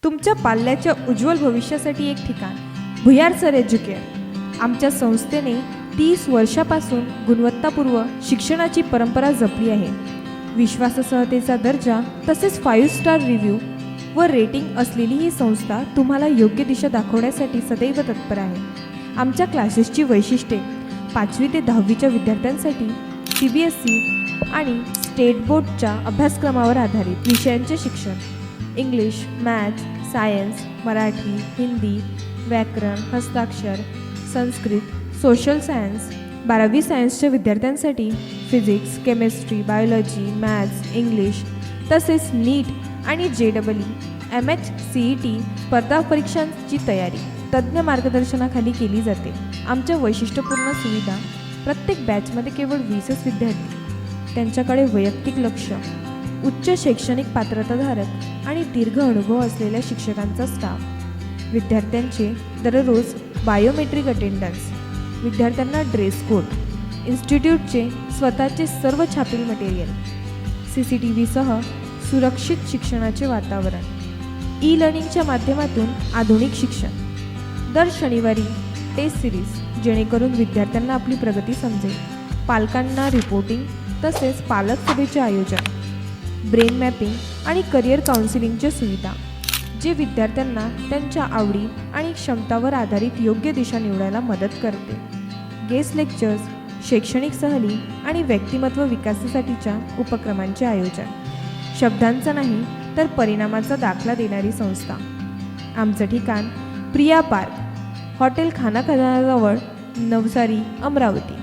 तुमच्या पाल्याच्या उज्ज्वल भविष्यासाठी एक ठिकाण भुयार सर एज्युकेअर। आमच्या संस्थेने 30 वर्षापासून गुणवत्तापूर्व शिक्षणाची परंपरा जपली आहे। विश्वासार्हतेचा दर्जा तसेच 5 स्टार रिव्ह्यू व रेटिंग असलेली ही संस्था तुम्हाला योग्य दिशा दाखवण्यासाठी सदैव तत्पर आहे। आमच्या क्लासेसची वैशिष्ट्ये 5वी ते 10वीच्या विद्यार्थ्यांसाठी CBSE आणि स्टेट बोर्डच्या अभ्यासक्रमावर आधारित विषयांचे शिक्षण, English, maths, science, Marathi, Hindi, व्याकरण, हस्ताक्षर, संस्कृत, सोशल सायन्स, 12वी सायन्सच्या विद्यार्थ्यांसाठी physics, chemistry, biology, maths, English तसेच नीट आणि JEE, MHCET स्पर्धा परीक्षांची तयारी तज्ज्ञ मार्गदर्शनाखाली केली जाते। आमच्या वैशिष्ट्यपूर्ण सुविधा, प्रत्येक बॅचमध्ये केवळ 20च विद्यार्थी, त्यांच्याकडे वैयक्तिक लक्ष, उच्च शैक्षणिक पात्रताधारक आणि दीर्घ अनुभव असलेल्या शिक्षकांचा स्टाफ, विद्यार्थ्यांचे दररोज बायोमेट्रिक अटेंडन्स, विद्यार्थ्यांना ड्रेस कोड, इन्स्टिट्यूटचे स्वतःचे सर्व छापील मटेरियल, CCTV सह सुरक्षित शिक्षणाचे वातावरण, ई-लर्निंगच्या माध्यमातून आधुनिक शिक्षण, दर शनिवारी टेस्ट सिरीज जेणेकरून विद्यार्थ्यांना आपली प्रगती समजेल, पालकांना रिपोर्टिंग तसेच पालक सभेचे आयोजन, ब्रेन मॅपिंग आणि करिअर काउन्सिलिंगच्या सुविधा, जे विद्यार्थ्यांना त्यांच्या आवडी आणि क्षमतावर आधारित योग्य दिशा निवडायला मदत करते, गेस्ट लेक्चर्स, शैक्षणिक सहली आणि व्यक्तिमत्व विकासासाठीच्या उपक्रमांचे आयोजन, शब्दांचा नाही तर परिणामाचा दाखला देणारी संस्था। आमचं ठिकाण प्रिया पार्क, हॉटेल खाना खजानाजवळ, नवसारी, अमरावती।